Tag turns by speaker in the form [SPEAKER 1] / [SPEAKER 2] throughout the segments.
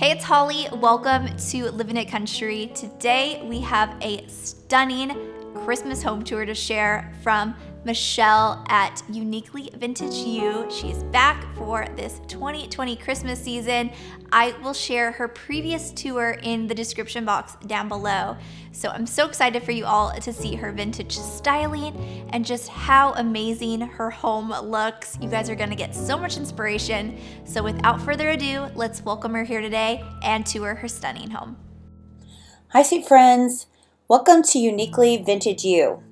[SPEAKER 1] Hey, it's Holly. Welcome to Living It Country. Today we have a stunning Christmas home tour to share from Michelle at Uniquely Vintage You. She's back for this 2020 Christmas season. I will share her previous tour in the description box down below. So I'm so excited for you all to see her vintage styling and just how amazing her home looks. You guys are gonna get so much inspiration. So without further ado, let's welcome her here today and tour her stunning home.
[SPEAKER 2] Hi, sweet friends. Welcome to Uniquely Vintage You.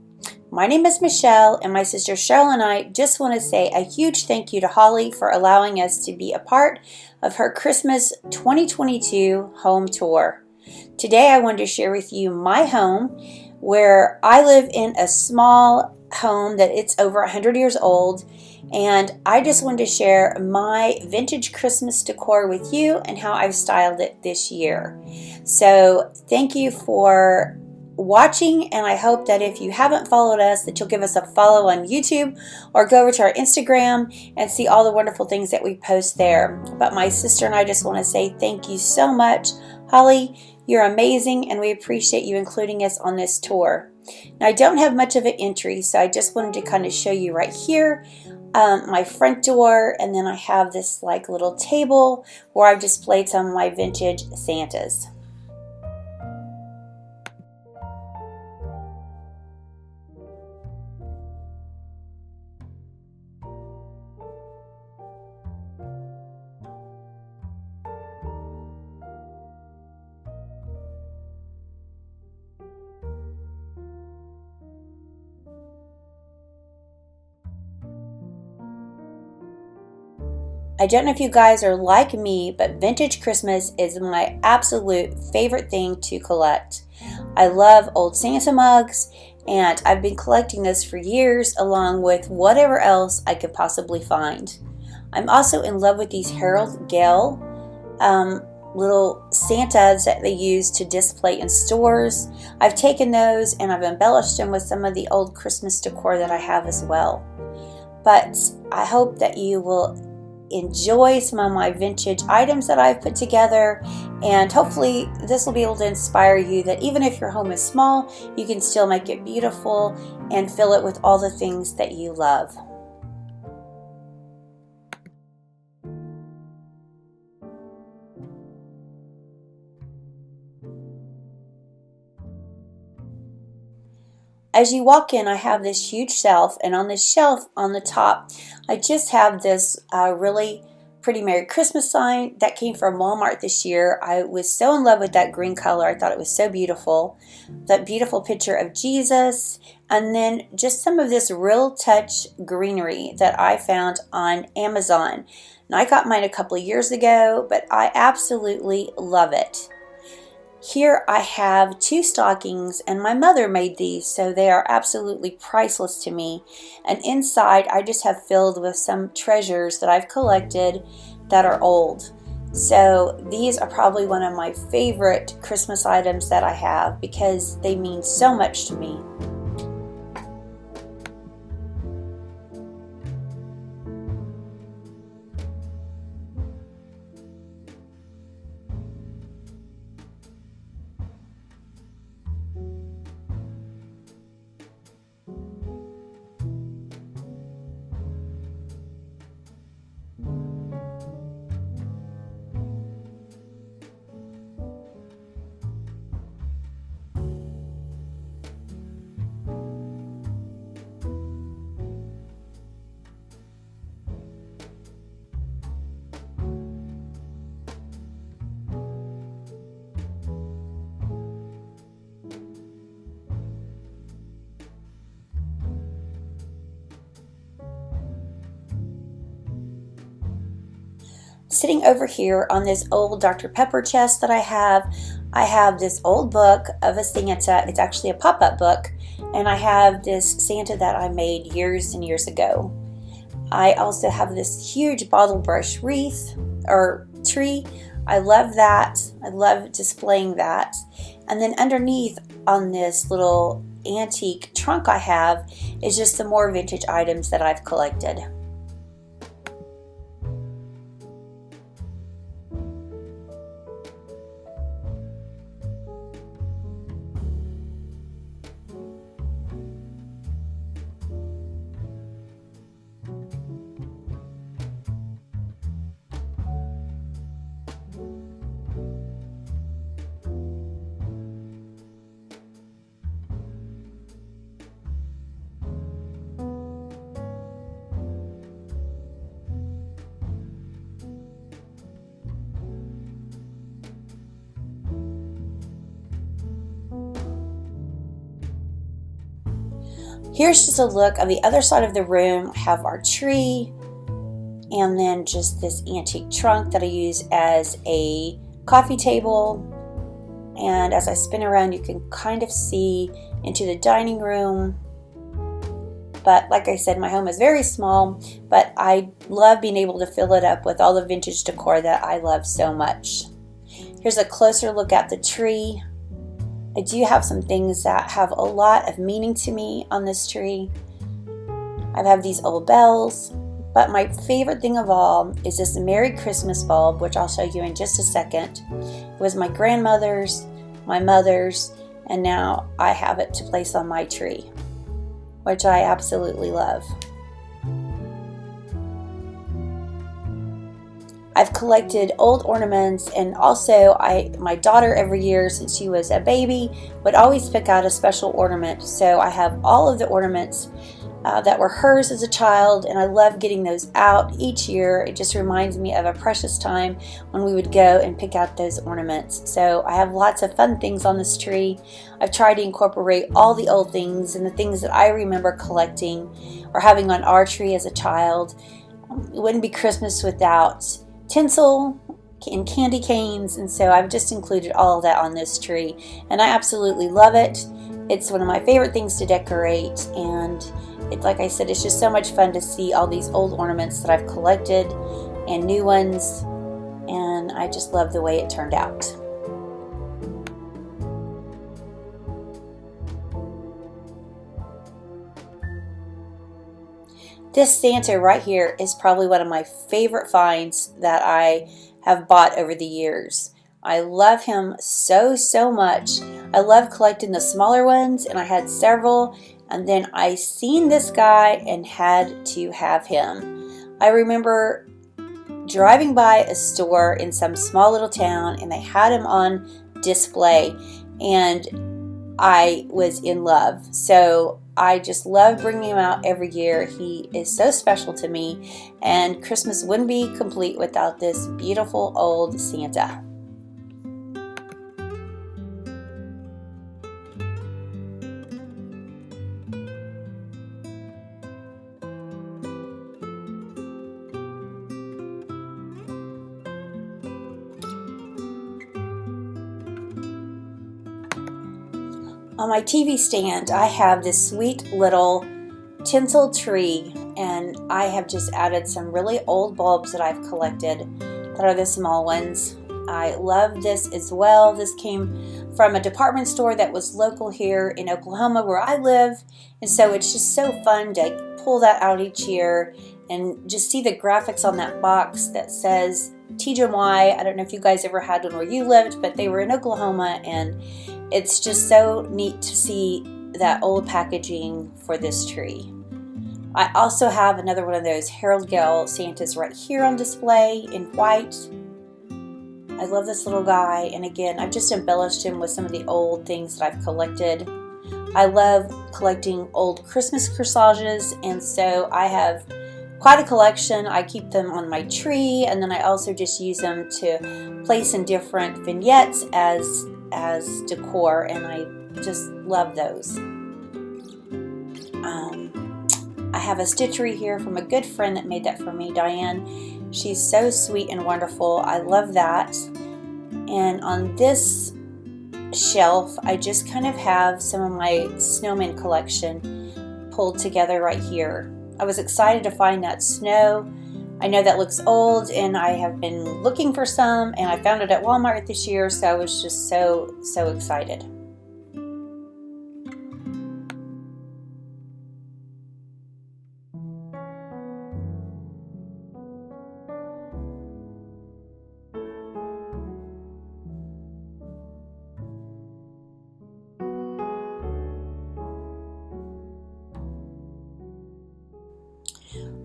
[SPEAKER 2] My name is Michelle, and my sister Cheryl and I just want to say a huge thank you to Holly for allowing us to be a part of her Christmas 2022 home tour. Today I wanted to share with you my home, where I live in a small home that it's over 100 years old, and I just wanted to share my vintage Christmas decor with you and how I've styled it this year. So thank you for watching, and I hope that if you haven't followed us, that you'll give us a follow on YouTube or go over to our Instagram and see all the wonderful things that we post there. But my sister and I just want to say thank you so much. Holly, you're amazing, and we appreciate you including us on this tour. Now, I don't have much of an entry, so I just wanted to kind of show you right here my front door, and then I have this like little table where I've displayed some of my vintage Santas. I don't know if you guys are like me, but vintage Christmas is my absolute favorite thing to collect. I love old Santa mugs, and I've been collecting this for years along with whatever else I could possibly find. I'm also in love with these Harold Gale little Santas that they use to display in stores. I've taken those and I've embellished them with some of the old Christmas decor that I have as well. But I hope that you will enjoy some of my vintage items that I've put together, and hopefully this will be able to inspire you that even if your home is small, you can still make it beautiful and fill it with all the things that you love. As you walk in, I have this huge shelf, and on this shelf on the top, I just have this really pretty Merry Christmas sign that came from Walmart this year. I was so in love with that green color. I thought it was so beautiful. That beautiful picture of Jesus, and then just some of this Real Touch greenery that I found on Amazon. And I got mine a couple of years ago, but I absolutely love it. Here I have two stockings, and my mother made these, so they are absolutely priceless to me. And inside I just have filled with some treasures that I've collected that are old. So these are probably one of my favorite Christmas items that I have because they mean so much to me. Sitting over here on this old Dr. Pepper chest that I have this old book of a Santa. It's actually a pop-up book, and I have this Santa that I made years and years ago. I also have this huge bottle brush wreath or tree. I love that. I love displaying that. And then underneath on this little antique trunk I have is just some more vintage items that I've collected. Here's just a look on the other side of the room. I have our tree, and then just this antique trunk that I use as a coffee table. And as I spin around, you can kind of see into the dining room. But like I said, my home is very small, but I love being able to fill it up with all the vintage decor that I love so much. Here's a closer look at the tree. I do have some things that have a lot of meaning to me on this tree. I have these old bells, but my favorite thing of all is this Merry Christmas bulb, which I'll show you in just a second. It was my grandmother's, my mother's, and now I have it to place on my tree, which I absolutely love. I've collected old ornaments, and also my daughter every year since she was a baby would always pick out a special ornament. So I have all of the ornaments that were hers as a child, and I love getting those out each year. It just reminds me of a precious time when we would go and pick out those ornaments. So I have lots of fun things on this tree. I've tried to incorporate all the old things and the things that I remember collecting or having on our tree as a child. It wouldn't be Christmas without tinsel and candy canes, and so I've just included all of that on this tree, and I absolutely love it. It's one of my favorite things to decorate, and it's, like I said, it's just so much fun to see all these old ornaments that I've collected and new ones, and I just love the way it turned out. This Santa right here is probably one of my favorite finds that I have bought over the years. I love him so much. I love collecting the smaller ones, and I had several, and then I seen this guy and had to have him. I remember driving by a store in some small little town, and they had him on display, and I was in love. So I just love bringing him out every year. He is so special to me, and Christmas wouldn't be complete without this beautiful old Santa. On my TV stand, I have this sweet little tinsel tree, and I have just added some really old bulbs that I've collected that are the small ones. I love this as well. This came from a department store that was local here in Oklahoma where I live, and so it's just so fun to pull that out each year and just see the graphics on that box that says TGY. I don't know if you guys ever had one where you lived, but they were in Oklahoma, and it's just so neat to see that old packaging for this tree. I also have another one of those Harold Gale Santas right here on display in white. I love this little guy, and again, I've just embellished him with some of the old things that I've collected. I love collecting old Christmas corsages, and so I have quite a collection. I keep them on my tree, and then I also just use them to place in different vignettes as decor, and I just love those. I have a stitchery here from a good friend that made that for me, Diane. She's so sweet and wonderful. I love that. And on this shelf, I just kind of have some of my snowman collection pulled together right here. I was excited to find that snow. I know that looks old, and I have been looking for some, and I found it at Walmart this year, so I was just so excited.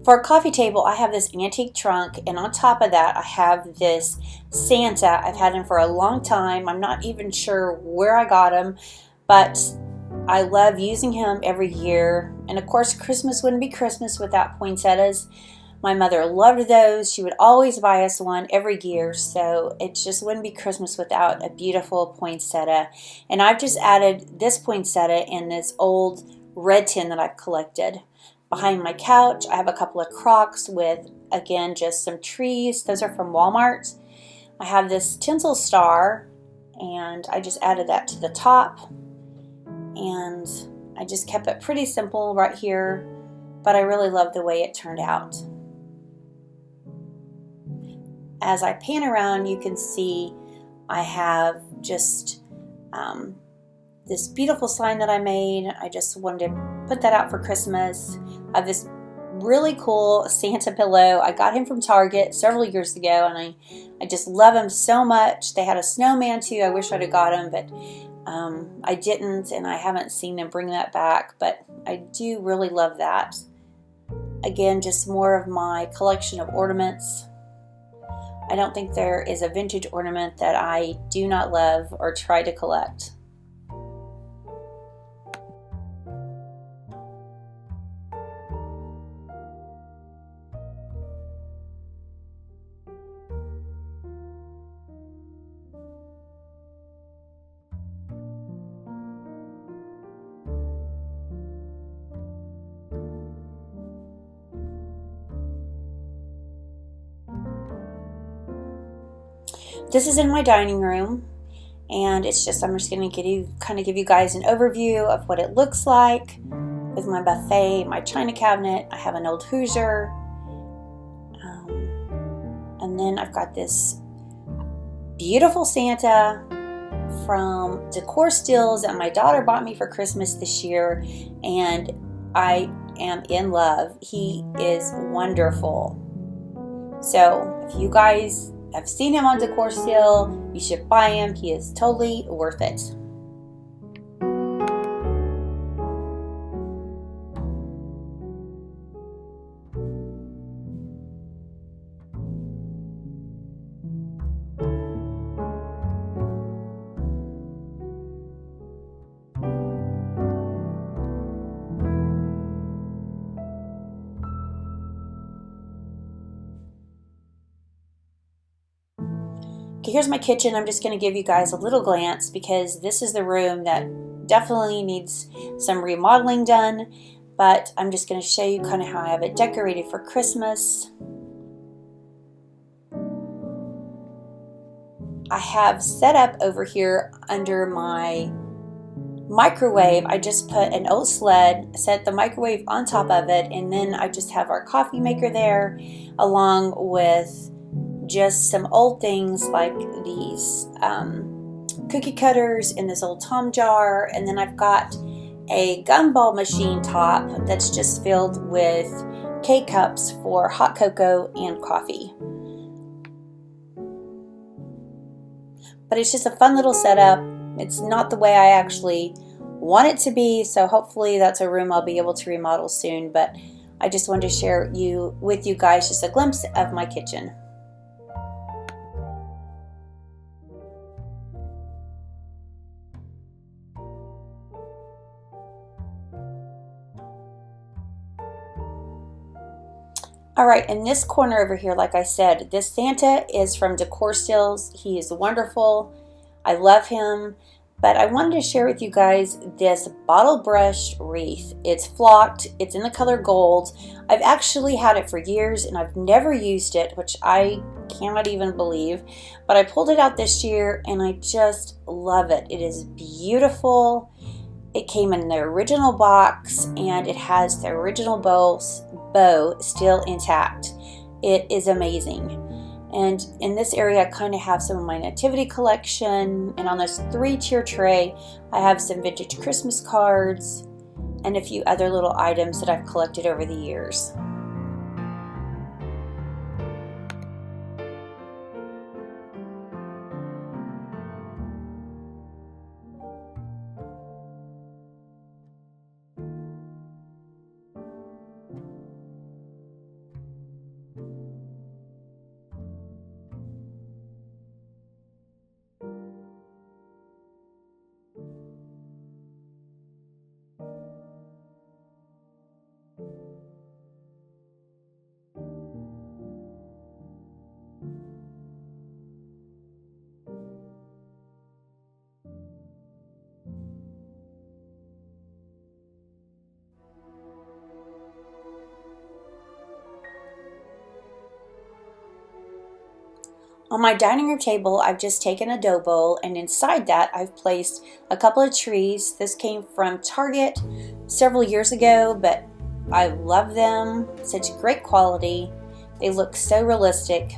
[SPEAKER 2] For a coffee table, I have this antique trunk, and on top of that, I have this Santa. I've had him for a long time. I'm not even sure where I got him, but I love using him every year. And of course, Christmas wouldn't be Christmas without poinsettias. My mother loved those. She would always buy us one every year, so it just wouldn't be Christmas without a beautiful poinsettia. And I've just added this poinsettia in this old red tin that I've collected. Behind my couch, I have a couple of Crocs with, again, just some trees. Those are from Walmart. I have this tinsel star, and I just added that to the top. And I just kept it pretty simple right here, but I really love the way it turned out. As I pan around, you can see I have just this beautiful sign that I made. I just wanted to put that out for Christmas. I have this really cool Santa pillow. I got him from Target several years ago, and I just love him so much. They had a snowman too. I wish I'd have got him, but I didn't, and I haven't seen them bring that back, but I do really love that. Again, just more of my collection of ornaments. I don't think there is a vintage ornament that I do not love or try to collect. This is in my dining room, and it's just, I'm just going to give you guys an overview of what it looks like with my buffet, my china cabinet. I have an old Hoosier, and then I've got this beautiful Santa from Decor Steals that my daughter bought me for Christmas this year, and I am in love. He is wonderful. So if you guys have seen him on Decor Steal, you should buy him. He is totally worth it. Okay, here's my kitchen. I'm just going to give you guys a little glance because this is the room that definitely needs some remodeling done, but I'm just going to show you kind of how I have it decorated for Christmas. I have set up over here under my microwave. I just put an old sled, set the microwave on top of it, and then I just have our coffee maker there along with just some old things like these cookie cutters in this old Tom jar, and then I've got a gumball machine top that's just filled with K-cups for hot cocoa and coffee. But it's just a fun little setup. It's not the way I actually want it to be, so hopefully that's a room I'll be able to remodel soon, but I just wanted to share with you guys just a glimpse of my kitchen. All right, in this corner over here, like I said, this Santa is from Decor Steals. He is wonderful. I love him. But I wanted to share with you guys this bottle brush wreath. It's flocked. It's in the color gold. I've actually had it for years and I've never used it, which I cannot even believe. But I pulled it out this year and I just love it. It is beautiful. It came in the original box and it has the original bow still intact. It is amazing. And in this area, I kind of have some of my nativity collection. And on this 3-tier tray, I have some vintage Christmas cards and a few other little items that I've collected over the years. On my dining room table, I've just taken a dough bowl, and inside that I've placed a couple of trees. This came from Target several years ago, but I love them. Such great quality. They look so realistic.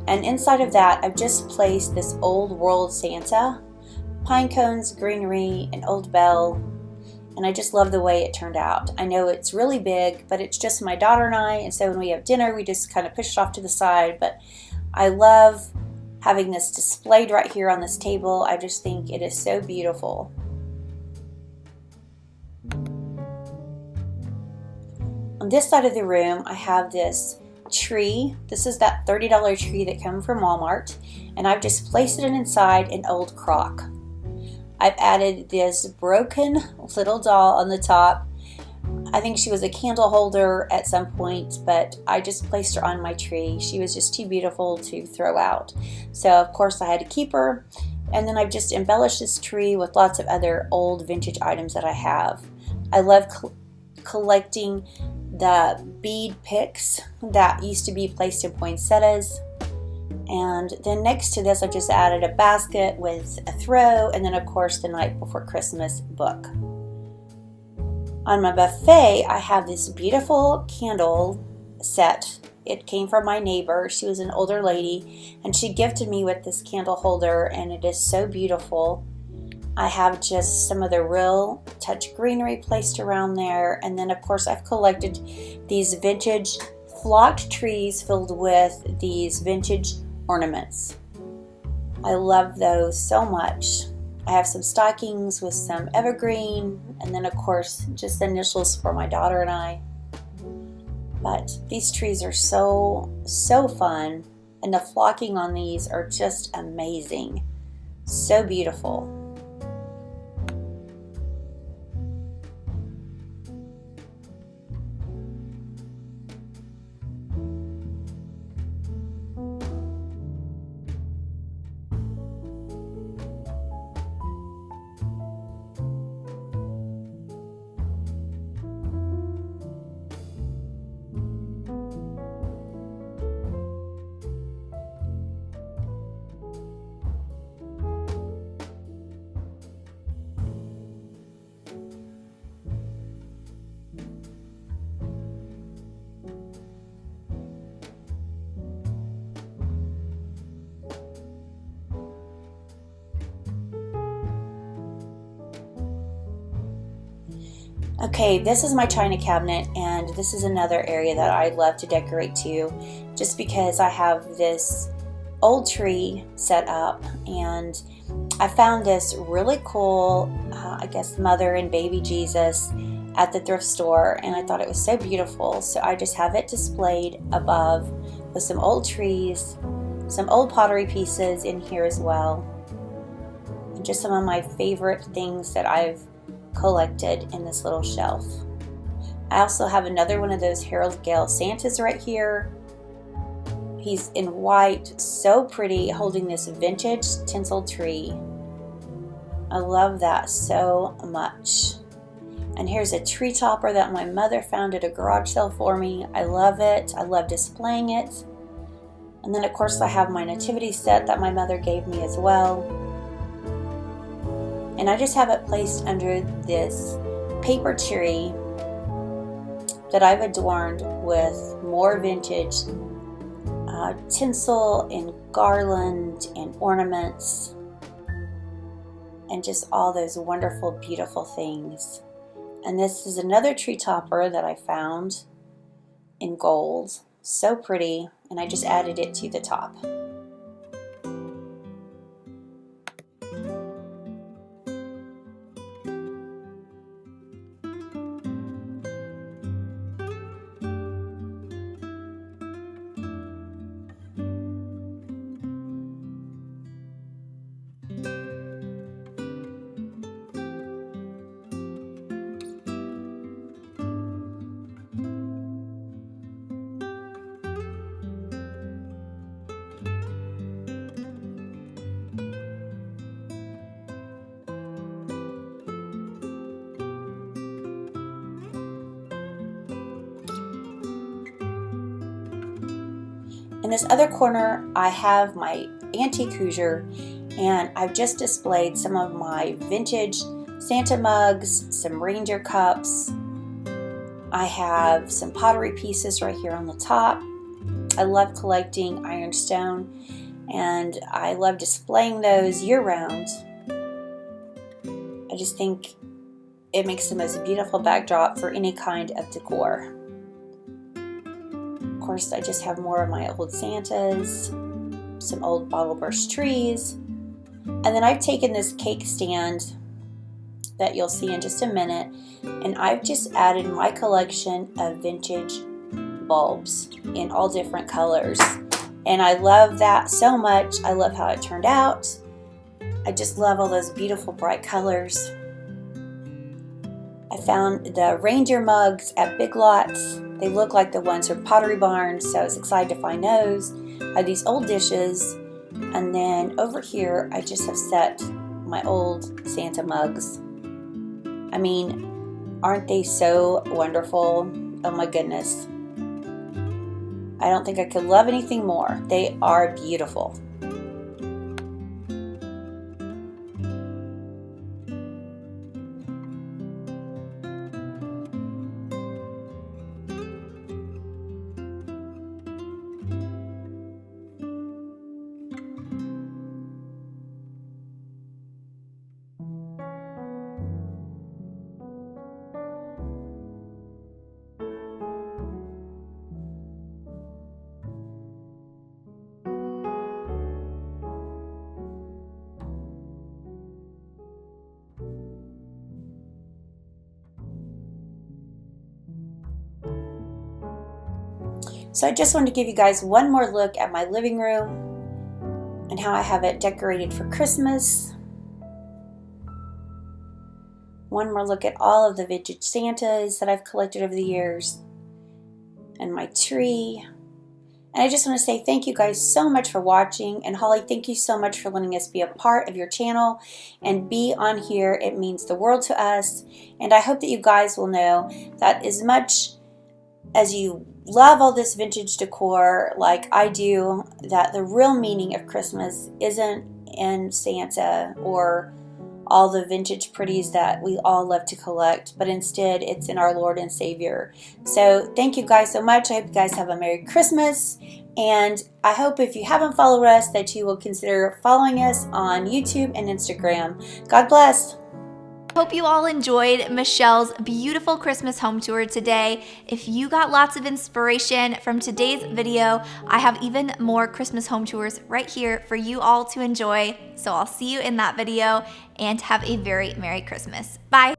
[SPEAKER 2] And inside of that, I've just placed this old world Santa, pine cones, greenery, an old bell, and I just love the way it turned out. I know it's really big, but it's just my daughter and I, and so when we have dinner, we just kind of push it off to the side, but I love having this displayed right here on this table. I just think it is so beautiful. On this side of the room, I have this tree. This is that $30 tree that came from Walmart, and I've just placed it inside an old crock. I've added this broken little doll on the top. I think she was a candle holder at some point, but I just placed her on my tree. She was just too beautiful to throw out. So of course I had to keep her. And then I've just embellished this tree with lots of other old vintage items that I have. I love collecting the bead picks that used to be placed in poinsettias. And then next to this, I've just added a basket with a throw, and then of course the Night Before Christmas book. On my buffet, I have this beautiful candle set. It came from my neighbor. She was an older lady, and she gifted me with this candle holder, and it is so beautiful. I have just some of the real touch greenery placed around there, and then of course I've collected these vintage flocked trees filled with these vintage ornaments. I love those so much. I have some stockings with some evergreen, and then of course just the initials for my daughter and I. But these trees are so fun, and the flocking on these are just amazing. So beautiful. Okay, this is my china cabinet, and this is another area that I love to decorate too, just because I have this old tree set up, and I found this really cool, I guess, mother and baby Jesus at the thrift store, and I thought it was so beautiful, so I just have it displayed above with some old trees, some old pottery pieces in here as well, and just some of my favorite things that I've collected in this little shelf. I also have another one of those Harold Gale Santas right here. He's in white, so pretty, holding this vintage tinsel tree. I love that so much. And here's a tree topper that my mother found at a garage sale for me. I love it. I love displaying it. And then of course I have my nativity set that my mother gave me as well. And I just have it placed under this paper tree that I've adorned with more vintage tinsel and garland and ornaments and just all those wonderful, beautiful things. And this is another tree topper that I found in gold. So pretty, and I just added it to the top. In this other corner, I have my antique Hoosier, and I've just displayed some of my vintage Santa mugs, some reindeer cups. I have some pottery pieces right here on the top. I love collecting ironstone, and I love displaying those year-round. I just think it makes the most beautiful backdrop for any kind of decor. Of course, I just have more of my old Santas, some old bottle burst trees, and then I've taken this cake stand that you'll see in just a minute, and I've just added my collection of vintage bulbs in all different colors, and I love that so much. I love how it turned out. I just love all those beautiful bright colors. I found the reindeer mugs at Big Lots. They look like the ones from Pottery Barn, so I was excited to find those. I have these old dishes, and then over here I just have set my old Santa mugs. I mean, aren't they so wonderful? Oh my goodness. I don't think I could love anything more. They are beautiful. So I just wanted to give you guys one more look at my living room and how I have it decorated for Christmas. One more look at all of the vintage Santas that I've collected over the years, and my tree. And I just want to say thank you guys so much for watching. And Holly, thank you so much for letting us be a part of your channel and be on here. It means the world to us. And I hope that you guys will know that as much as you love all this vintage decor like I do, that the real meaning of Christmas isn't in Santa or all the vintage pretties that we all love to collect, but instead it's in our Lord and Savior. So thank you guys so much. I hope you guys have a Merry Christmas, and I hope if you haven't followed us that you will consider following us on YouTube and Instagram. God bless.
[SPEAKER 1] Hope you all enjoyed Michelle's beautiful Christmas home tour today. If you got lots of inspiration from today's video, I have even more Christmas home tours right here for you all to enjoy. So I'll see you in that video, and have a very Merry Christmas. Bye.